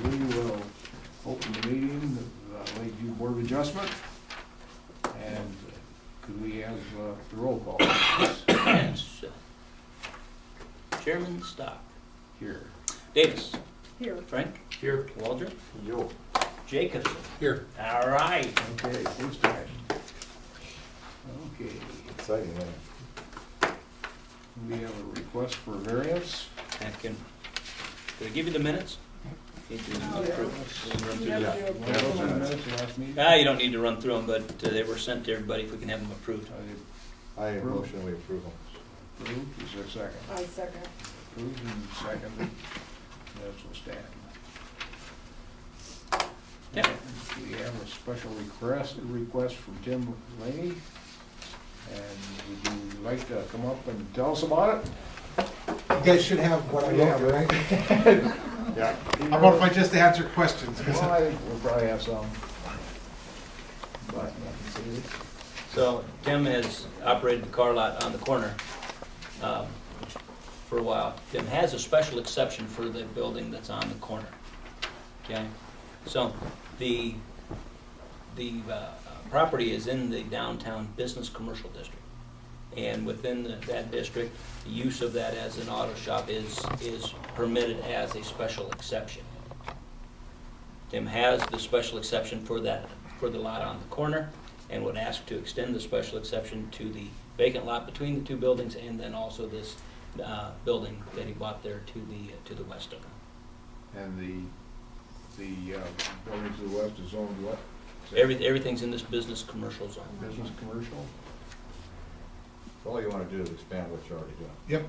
we will open the meeting of the Lakeview Board of Adjustment. And could we have the roll call, please? Yes. Chairman Stock. Here. Davis. Here. Frank. Here. Waldron. Yo. Jacobson. Here. All right. Okay, first time. Okay, Exciting, man. we have a request for variance. Did I give you the minutes? Need to approve. We can run through Yeah. them. What else in the minutes of last meeting? You don't need to run through them, but they were sent to everybody if we can have them approved. I motion we approve them. Approved, is there a second? I second. Approved and seconded. That will stand. Yeah. We have a special request from Tim Laney. And would you like to come up and tell us about it? You guys should have what I have, right? Yeah. How about if I just answer questions? Well, I think we'll probably have some. But, So Tim has operated the car lot on the corner for a while. Tim has a special exception for the building that's on the corner. Okay? So the property is in the downtown business commercial district. And within that district, the use of that as an auto shop is permitted as a special exception. Tim has the special exception for the lot on the corner, and would ask to extend the special exception to the vacant lot between the two buildings, and then also this building that he bought there to the west of him. and the building to the west is zoned what? Everything's in this business commercial zone. Business commercial? So all you wanna do is expand what you're already doing. Yep,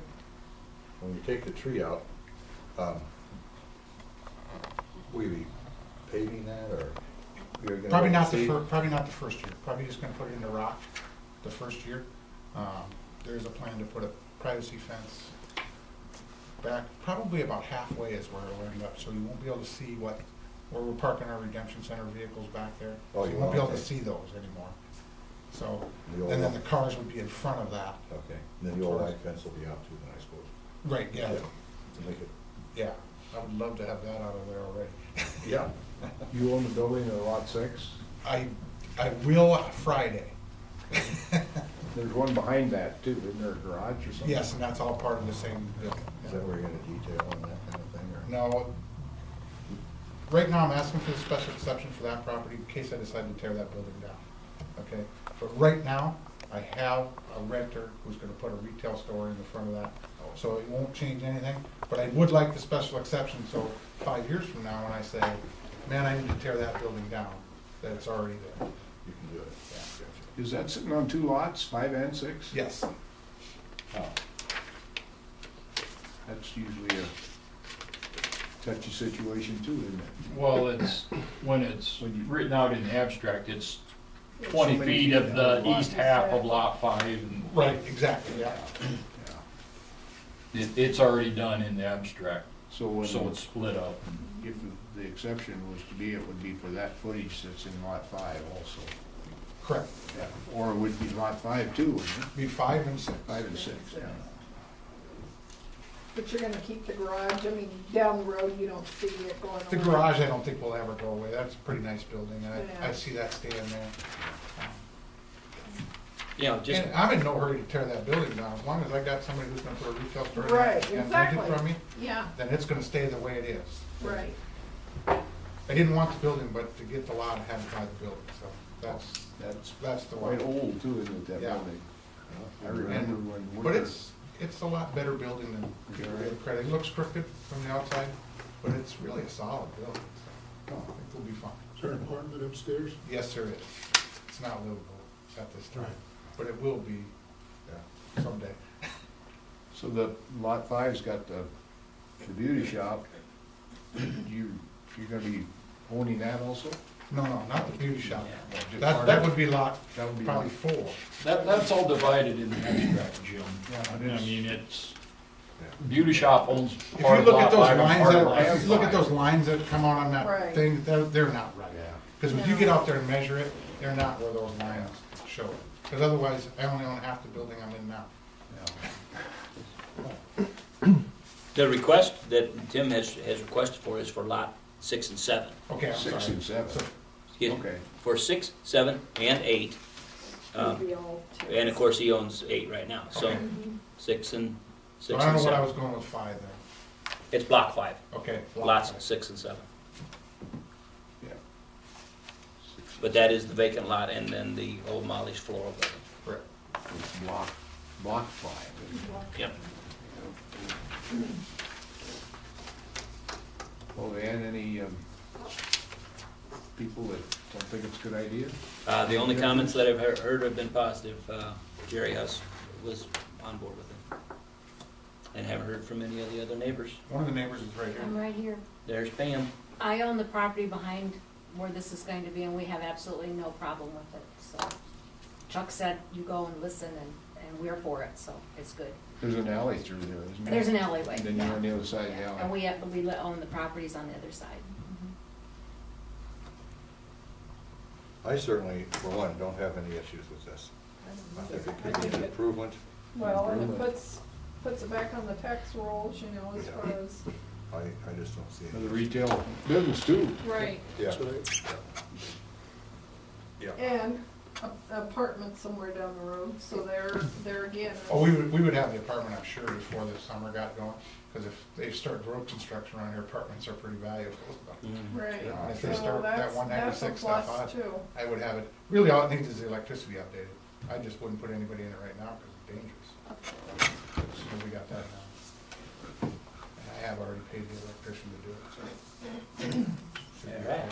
When you take the tree out, will you be paving that, or you're gonna? probably not the seed? probably not the first year, probably just gonna put it in the rock the first year. There's a plan to put a privacy fence back, probably about halfway is where it'll end up, so you won't be able to see where we're parking our Redemption Center vehicles back there. Oh, So you you won't be able won't, to okay. see those anymore. So, The old and then one. the cars would be in front of that. Okay, and then the old white fence will be out too, then I suppose, Right, yeah, to make it, yeah. I would love to have that out of there already. yeah. You own the building in lot 6? I will Friday. There's one behind that too, isn't there a garage or something? Yes, and that's all part of the same building. Is that where you're gonna detail on that kind of thing, or? No, right now I'm asking for the special exception for that property in case I decide to tear that building down, okay? But right now, I have a renter who's gonna put a retail store in the front of that, so it won't change anything. But I would like the special exception, so 5 years from now, when I say, man, I need to tear that building down, that it's already there. You can do it, yeah, gotcha. Is that sitting on 2 lots, 5 and 6? Yes, Oh. That's usually a touchy situation too, isn't it? Well, it's, when it's When you- written out in the abstract, it's So 20 many feet feet of out the of lot. east half of lot 5, and right, exactly, yeah. Yeah. it's already done in the abstract, So when, so it's split up. if the exception was to be, it would be for that footage that's in lot 5 also. Correct. Yeah. Or it would be lot 5 too, wouldn't it? Be 5 and 6. 5 and 6, yeah. But you're gonna keep the garage, I mean, down the road, you don't see it going away. The garage, I don't think will ever go away. That's a pretty nice building, and I Yeah. see that staying there. You know, just, And I'm in no hurry to tear that building down. As long as I got somebody who's gonna put a retail store in there Right, and rent exactly. it from me, Yeah, then it's gonna stay the way it is. right. I didn't want the building, but to get the lot, I had to buy the building, so That's that's the quite way. old too, isn't it, that Yeah. building? I remember when. But it's a lot better building than people give it credit. It looks crooked from the outside, but it's really a solid building, so I think it'll be fine. Is there an apartment upstairs? Yes, there is. It's not livable at this time, but it will be, yeah, someday. So the lot 5's got the beauty shop. You're gonna be owning that also? No, not the beauty shop. Yeah. Just That part that of would it? be lot, That would be probably lot- 4. That's all divided in the abstract, Jim. Yeah, I it is. mean, it's, beauty shop owns If you part of look at lot those 5 and lines, part of lot if you look at 5. those lines that come out on that Right. thing, they're not right. Yeah. Because when you get out there and measure it, they're not where those lines show it. Because otherwise, I only own half the building I'm in now. Yeah. the request that Tim has requested for is for lot 6 and 7. Okay, I'm sorry. 6 and 7. So- Excuse me. Okay. For 6, 7, and 8. Would be all two. And of course, he owns 8 right now, so Okay. Mhm. 6 and So 6 I don't and know what I 7. was going with 5 there. It's block 5, Okay. lot lots five. 6 and 7. Yeah. But that is the vacant lot and then the old Molly's floral building. Correct. It's block 5. Yep. Well, and any people that don't think it's a good idea? The only comments that I've heard have been positive. Jerry Huss was on board with it. And haven't heard from any of the other neighbors. One of the neighbors is right I'm here. right here. There's Pam. I own the property behind where this is going to be, and we have absolutely no problem with it, so. Chuck said, you go and listen, and we're for it, so it's good. There's an alley through there, isn't there? There's an alleyway. And then you're on the other side of the Yeah, alley. And we own the properties on the other side. I certainly, for one, don't have any issues with this. I think it I could be think an it- improvement. Well, and it Improvement. puts it back on the tax rolls, you know, as Yeah. far as, I just don't see For the any. retail business too. right, Yeah. That's right. Yeah. and apartment somewhere down the road, so there again. Oh, we would have the apartment, I'm sure, before the summer got going, because if they start road construction around here, apartments are pretty valuable. Right, Yeah, if they so start that that's a 196 stuff plus on, too. I would have it, really all it needs is the electricity updated. I just wouldn't put anybody in it right now because it's dangerous. So we got that now. And I have already paid the electrician to do it, so. All right.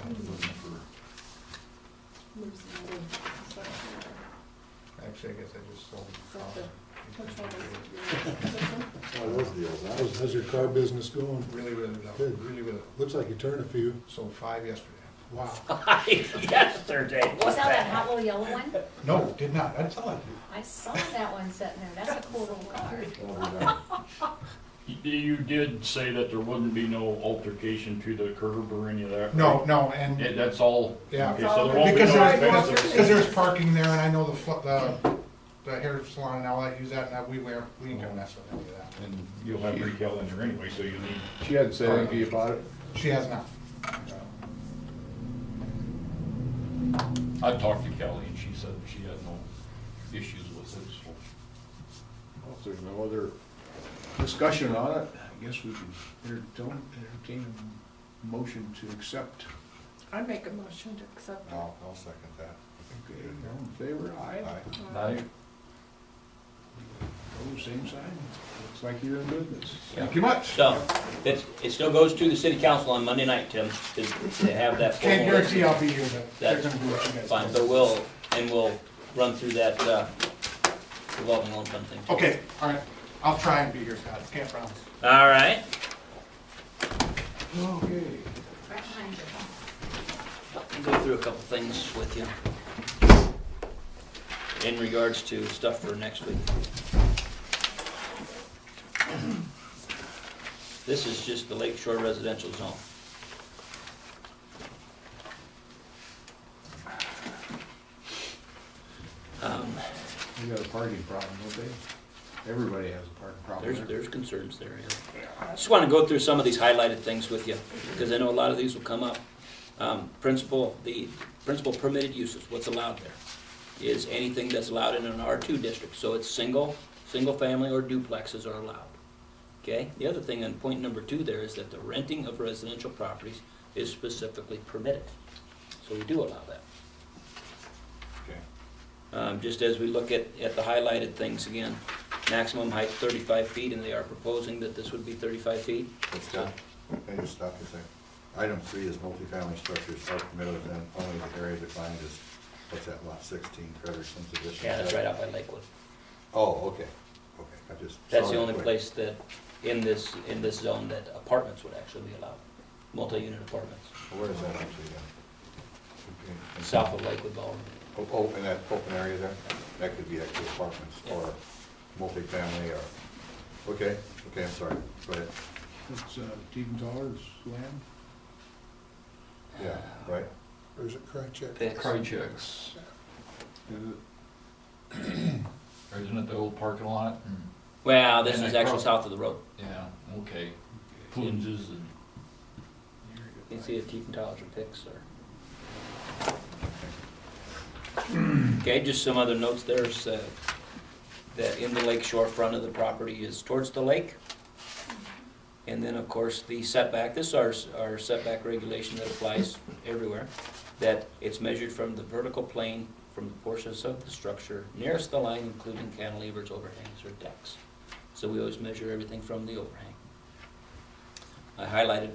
There's the other section there. Actually, I guess I just sold Is that the the- Which one is it? This one? One of those deals, huh? How's your car business going? really, really low, Good. really, really low. Looks like you turned a few. Sold 5 yesterday. Wow. Yesterday. You saw that hot little yellow one? No, did not, that's all I do. I saw that one sitting there, that's a cool little car. You did say that there wouldn't be no altercation to the curb or any of that, No, right? no, and. That's all? Yeah. Okay, so there won't be Because no Sidewalks there's, offensive. because there's parking there, and I know the hair salon and all that, use that, and we ain't gonna mess with any of that. And you'll have retail in there anyway, so you need. She hadn't said anything to you about it? She has not. I talked to Kelly and she said she had no issues with it, so. Well, if there's no other discussion on it, I guess we can entertain a motion to accept. I make a motion to accept it. I'll second that. Okay, all in favor? Aye. Aye. Oh, same sign. Looks like you're in business. Thank you much. So, it still goes to the city council on Monday night, Tim, to have that. Can't formal- guarantee I'll be here, but they're That's gonna do what you guys Fine, do. but we'll run through that, revolving loan fund thing. Okay, all right, I'll try and be here, Scott, can't promise. All right. Okay. Right behind you. I'll go through a couple things with you in regards to stuff for next week. This is just the Lake Shore residential zone. You got a parking problem, don't they? Everybody has a parking problem. There's concerns there, yeah. I just want to go through some of these highlighted things with you, because I know a lot of these will come up. The principal permitted uses, what's allowed there, is anything that's allowed in an R2 district. So it's single family or duplexes are allowed. Okay? The other thing on point number 2 there is that the renting of residential properties is specifically permitted. So we do allow that. Okay. Just as we look at the highlighted things again, maximum height 35 feet, and they are proposing that this would be 35 feet. Let's go. Can I just stop you a second? Item 3 is multifamily structures are permitted within only the area defined as, what's that, lot 16, Frederickson's addition? Yeah, that's right out by Lakewood. Oh, okay, okay, I just. That's saw the that only quick. place that, in this zone, that apartments would actually be allowed, multi-unit apartments, Where is that actually then? south of Lakewood Ballroom. Oh, in that open area there? That could be actually apartments or multifamily or, okay, I'm sorry, go ahead. It's Tiefenthaler's land. Yeah, right? Or is it Krychek? Fix. Krychek's, isn't it the old parking lot? Well, this And is they actually cross- south of the road. Yeah, okay. Coons and, You can see if Tiefenthaler picks or. Okay, just some other notes. There's, that in the lake shore front of the property is towards the lake. And then, of course, the setback, this is our setback regulation that applies everywhere, that it's measured from the vertical plane from the portions of the structure nearest the line, including cantilevers, overhangs, or decks. So we always measure everything from the overhang. I highlighted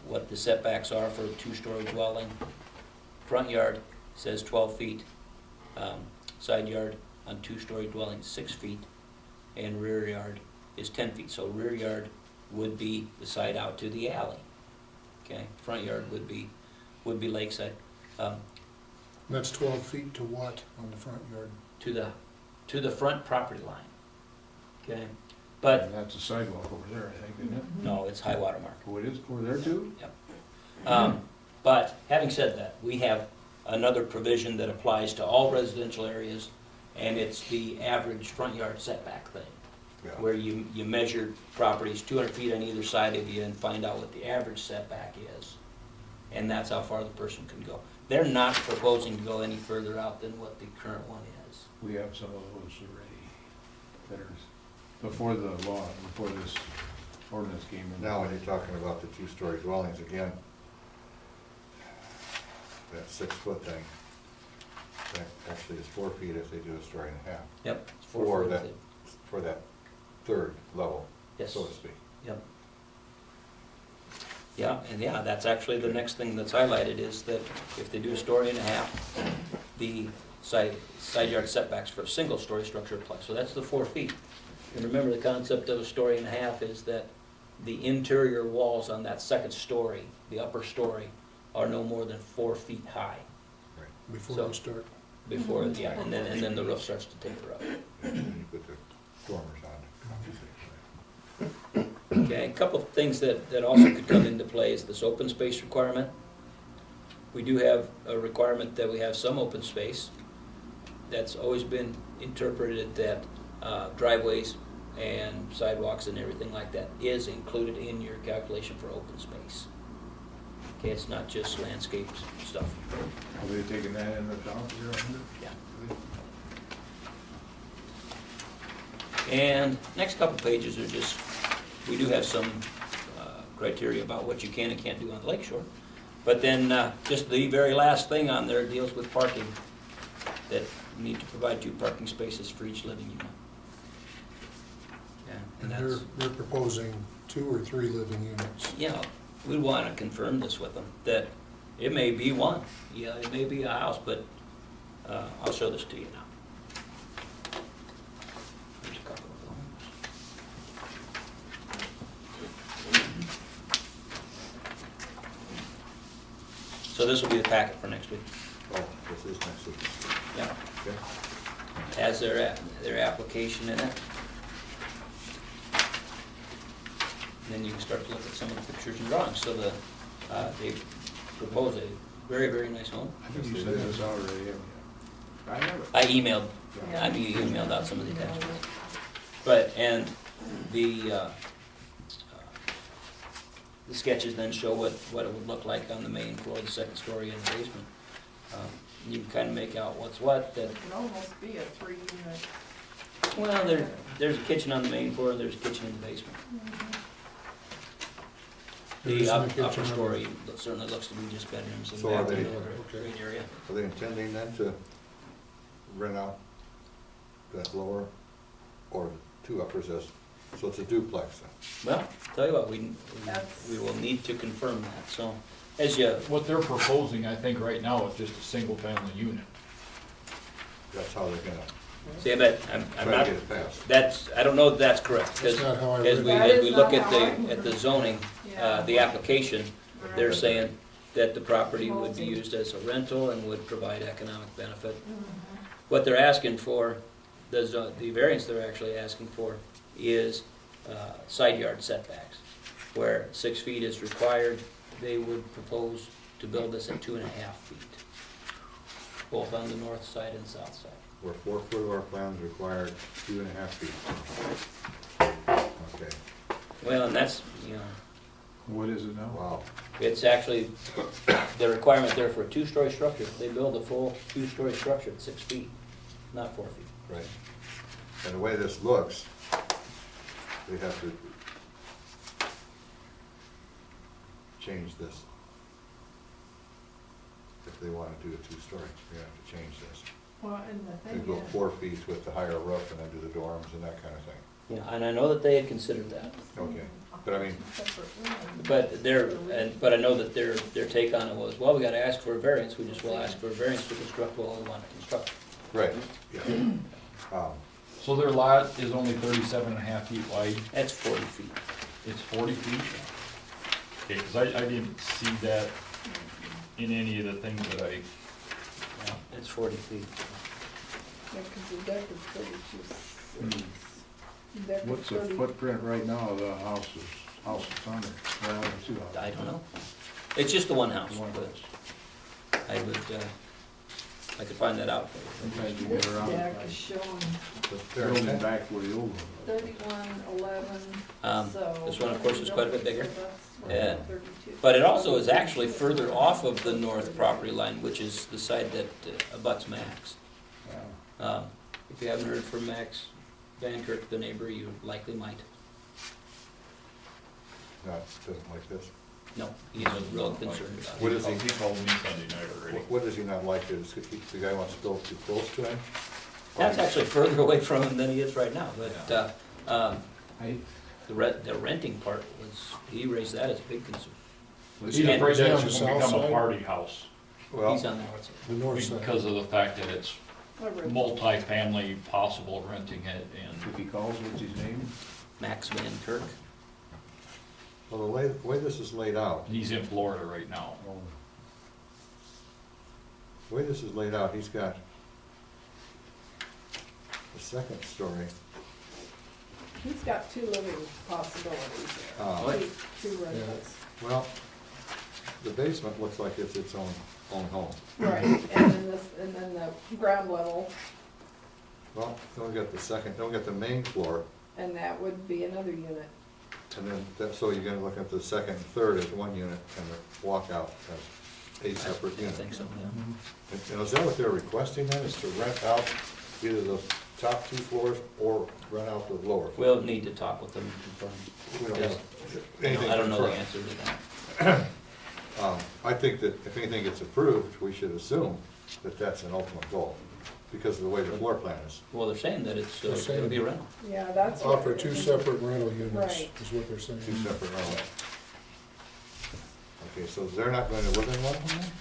what the setbacks are for a two-story dwelling. Front yard says 12 feet, side yard on two-story dwelling 6 feet, and rear yard is 10 feet. So rear yard would be the side out to the alley. Okay, front yard would be lakeside, That's 12 feet to what on the front yard? to the front property line. Okay, but And that's a sidewalk over there, I think, isn't it? no, it's high water mark. Oh, it is over there too? But having said that, we have another provision that applies to all residential areas, and it's the average front yard setback thing, Yeah. where you measure properties 200 feet on either side of you and find out what the average setback is. And that's how far the person can go. They're not proposing to go any further out than what the current one is. We have some of those already that are before the law, before this ordinance came in. Now, when you're talking about the two-story dwellings, again, that 6-foot thing, that actually is 4 feet if they do a story and a half, Yep. It's for 4 that, feet. for that third level, Yes. so to speak. Yep. Yeah, and yeah, that's actually the next thing that's highlighted is that if they do a story and a half, the side yard setbacks for a single-story structure apply. So that's the 4 feet. And remember, the concept of a story and a half is that the interior walls on that second story, the upper story, are no more than 4 feet high Before So- you start? before, yeah, and then the roof starts to taper up. And you put the dormers on. Okay, a couple of things that also could come into play is this open space requirement. We do have a requirement that we have some open space. That's always been interpreted that driveways and sidewalks and everything like that is included in your calculation for open space. Okay, it's not just landscape stuff. Are they taking that into account here? Yeah. And next couple pages are just, we do have some criteria about what you can and can't do on the lake shore. But then just the very last thing on there deals with parking, that you need to provide 2 parking spaces for each living unit. Yeah, And and that's, they're proposing 2 or 3 living units. you know, we want to confirm this with them, that it may be one, yeah, it may be a house, but I'll show this to you now. There's a couple of those. So this will be the packet for next week. Oh, this is next week. Yeah, Okay. has their application in it. And then you can start to look at some of the pictures and drawings. So they propose a very, very nice home. I think you said this already, haven't you? I have it. I emailed out some of the attachments. But, and the sketches then show what it would look like on the main floor, the second story, and the basement. You can kind of make out what's what. It could almost be a 3-unit. Well, there's a kitchen on the main floor, and there's a kitchen in the basement. There The isn't a upper kitchen on the- story certainly looks to be just bedrooms and So are bathroom, they- great area. Are they intending then to rent out that lower or 2 uppers as, so it's a duplex then? Well, tell you what, we That's- will need to confirm that, so, as you, What they're proposing, I think right now, is just a single-family unit. That's how they're gonna see, I bet, I'm try not, to get it passed. that's, I don't know that that's correct, because That's not how I as read we, it. That as is we not look at how I at the zoning, Yeah. the application, they're Right. saying that the property would be used as a rental and would provide economic benefit. What they're asking for, the variance they're actually asking for is side yard setbacks, where 6 feet is required. They would propose to build this at 2.5 feet, both on the north side and south side. Where 4-foot or plans required 2.5 feet. Okay. Well, and that's, you know, What is it now? Wow. It's actually, the requirement there for a two-story structure, they build a full two-story structure at 6 feet, not 4 feet. Right. And the way this looks, they have to change this. If they want to do a two-story, they're gonna have to change this. Well, and the They thing go is, 4 feet with the higher roof and then do the dorms and that kind of thing. Yeah, and I know that they had considered that, Okay, but I mean, separate room. but I know that their take on it was, well, we gotta ask for a variance, we just will ask for a variance to construct what we want to construct. right, yeah. So their lot is only 37.5 feet wide, That's 40 feet. it's 40 feet? Okay, cause I didn't see that in any of the things that I, Yeah, it's 40 feet. Yeah, 'cause the deck is 32. Deck is What's the 30. footprint right now of the house that's under? Well, the two houses. I don't know. It's just the one house, One but house. I could find that out for you. Sometimes you This get around deck by is showing building back where the old one was. 3111, Um, so. this one, of course, is quite a bit bigger. So that's Yeah. 32. But it also is actually further off of the north property line, which is the side that abuts Max. If you haven't heard from Max Van Kirk, the neighbor, you likely might. not, doesn't like this. No, he's real concerned about What it. is he? he called me Sunday night already. What does he not like? Is the guy wants to build too close to him? That's actually further away from him than he is right now, but I, the renting part was, he raised that as a big concern. He's afraid that Yeah, it's the gonna south become a side. party house Well, He's on the north side. The north side. because of the fact that it's I read- multi-family possible renting it if and he calls, what's his name? Max Van Kirk. well, the way this is laid out, he's in Florida right now. Oh, the way this is laid out, he's got the second story. He's got two living possibilities there. Oh. Two rentals. Well, the basement looks like it's its own home. Right, and then the ground level, Well, then we got the second, then we got the main floor, and that would be another unit. and then that, so you're gonna look at the second and third as one unit, and the walkout as a separate I unit. think so, yeah. And is that what they're requesting then, is to rent out either the top two floors or rent out the lower? floor? We'll need to talk with them and confirm. We don't Yes. have anything I don't know the confirmed. answer to that. I think that if anything gets approved, we should assume that that's an ultimate goal, because of the way the floor plan is. Well, they're saying that it's, They're saying- it'll be a rental. Yeah, that's what. Offer two separate rental units, Right. is what they're saying. Two separate rooms. Okay, so they're not going to live in one of them,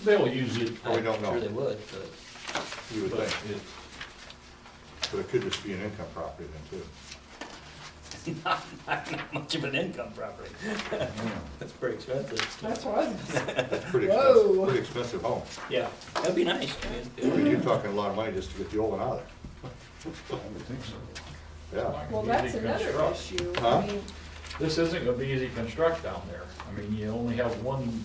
They'll use it, Oh, we don't know. I'm sure they would, but you would but think, it, but it could just be an income property then too. not much of an income property. That's pretty expensive. That's what. That's pretty Whoa. expensive, pretty expensive home. Yeah, that'd be nice. I mean, you're talking a lot of money just to get the old one out of I would think so. there. Yeah, Well, Easy that's another construct. issue. Huh? I mean, this isn't gonna be easy to construct down there. I mean, you only have one,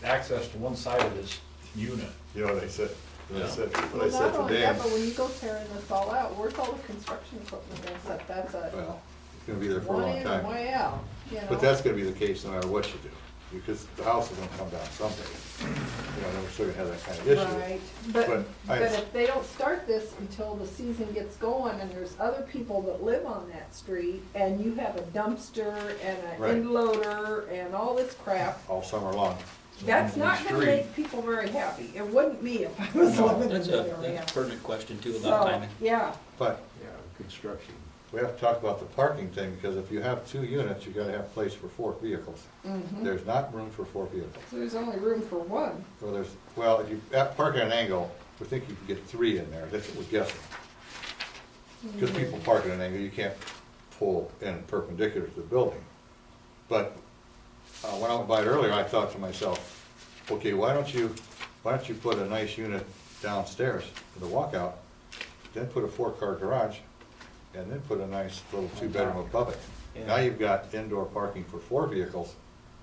access to one side of this unit. you know what I said, Yeah. what well, I said not to only that, Dan, but when you go tearing this all out, where's all the construction equipment gonna set? That's a well, it's gonna be there for a one long in and time. way out, you know? But that's gonna be the case no matter what you do, because the house is gonna come down someday. You know, we're still gonna have that kind of issue. Right, But but I- if they don't start this until the season gets going and there's other people that live on that street and you have a dumpster and an Right. end loader and all this crap, All summer long. that's not gonna Street. make people very happy. It wouldn't me if I was No. living in That's that a area. pertinent question too So, about timing. yeah, But Yeah, construction. we have to talk about the parking thing, because if you have two units, you gotta have place for 4 vehicles. mhm. There's not room for 4 vehicles. So there's only room for one. Well, if you park at an angle, we think you can get 3 in there, that's what we're guessing. Because people park at an angle, you can't pull in perpendicular to the building. But when I went by it earlier, I thought to myself, okay, why don't you put a nice unit downstairs for the walkout, then put a 4-car garage, and then put a nice little 2-bedroom above it. Yeah. Now you've got indoor parking for 4 vehicles,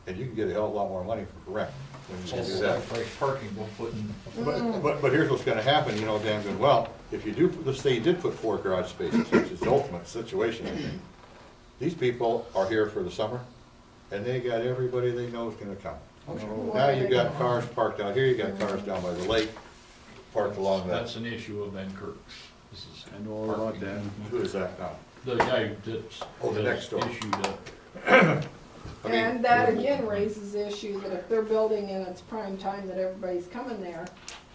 and you can get a hell of a lot more money for rent when you do that. Price parking, we'll put in, But here's what's gonna happen, you know damn good well, if you do, let's say you did put 4 garage spaces, which is the ultimate situation, I think. These people are here for the summer, and they got everybody they know is gonna come. Oh, Now you got cars parked out here, you got cars down by the lake, parked along that. That's an issue of Van Kirk's. This is I know all about that. Who is that now? the guy that's. Oh, the next door. Issued a, I mean, And that again raises the issue that if they're building and it's prime time that everybody's coming there,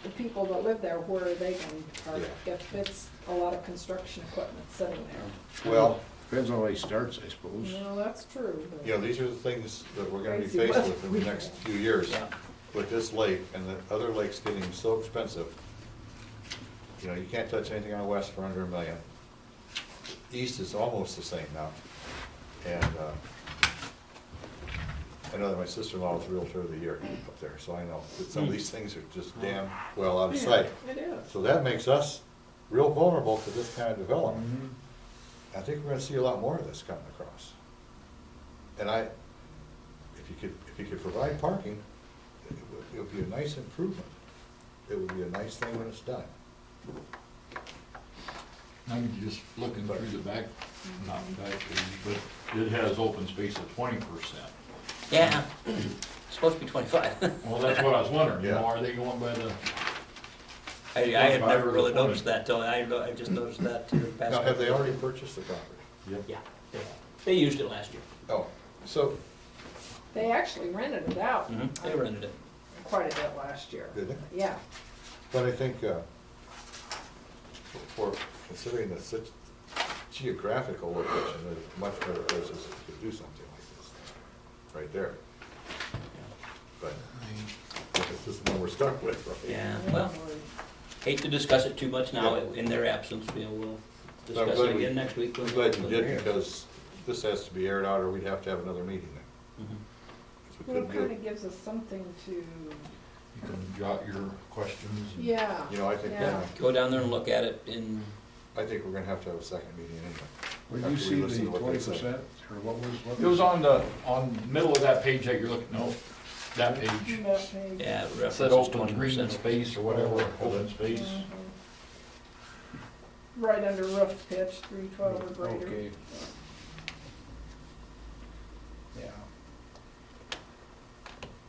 the people that live there, where are they going to park? If it's a lot of construction equipment sitting there. Well, Depends on how he starts, I suppose. No, that's true, but. you know, these are the things that we're gonna be Crazy faced weather. with in the next few years. Yeah. With this lake and the other lakes getting so expensive. You know, you can't touch anything on the west for under $1 million. East is almost the same now. And, I know that my sister-in-law is Realtor of the Year up there, so I know that some of these things are just damn well out of sight. It is. So that makes us real vulnerable to this kind of development. I think we're gonna see a lot more of this coming across. And if you could provide parking, it would be a nice improvement. It would be a nice thing when it's done. I'm just looking through the back, not back page, but it has open space of 20%. Yeah, it's supposed to be 25. Well, that's what I was wondering, you know, Yeah. are they going by the, I had 25 never or really 20. noticed that till I just noticed that here the past. Now, have they couple already purchased the property? yep. Yeah, they used it last year. Oh, so, They actually rented it out. They rented it. Quite a bit last year. did they? Yeah. But I think, for considering the such geographical location, there's much better places to do something like this, right there. But this is the one we're stuck with, right? Yeah, well, hate to discuss it too much now in their absence, we'll I'm discuss glad it we- again next week. I'm glad you did, because this has to be aired out, or we'd have to have another meeting then. Mhm. 'Cause we Well, it couldn't kind do of gives us something to, You can jot your questions. and- yeah. You know, I think, Yeah. Go down there and look at it in, I think we're gonna have to have a second meeting anyway. Where After you we see listen the to what they say. 20%, or what was? It was on middle of that page that you're looking, no, that page. That page. yeah, It references said open 20%. green space or whatever, open space. Mhm. Right under roof pitch, 312 or greater. Okay. Yeah.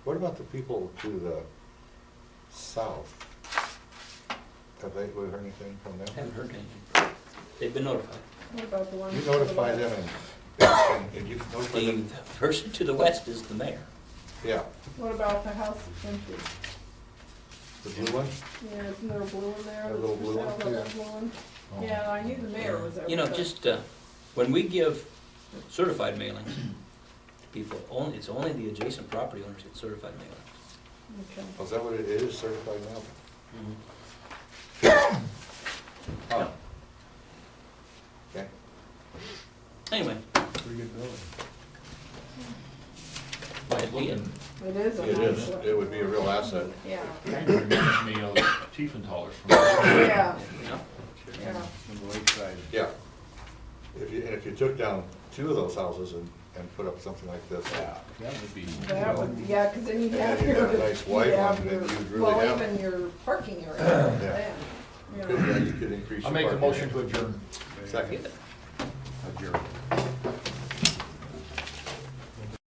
What about the people to the south? Have they heard anything from them? Haven't heard anything. They've been notified. What about the one? You to the notify west? them and you notify The them, person to the west is the mayor. yeah, What about the house that's empty? the blue one? Yeah, isn't there a blue one there? A little that's blue for one? sale, that blue one? Yeah, I knew the mayor was there. You know, but- just, when we give certified mailings to people, it's only the adjacent property owners get certified mailings. Okay. Oh, is that what it is, certified mail? Mhm. Huh. Okay. Anyway, Pretty good building. might be it. Looking, It is a It nice is, look. it would be a real asset. Yeah, kind of reminds me of Tiefenthaler's from. yeah, Yeah. yeah. On the lakeside. Yeah. If you took down two of those houses and put up something like this. Yeah, that would be. That would, yeah, because then you'd And have then you'd your, have a nice white you'd have one, then your, you'd really well, have- even your parking area then, you Could, know. yeah, you could increase I'll your make a parking motion to area. adjourn. Second. Adjourn.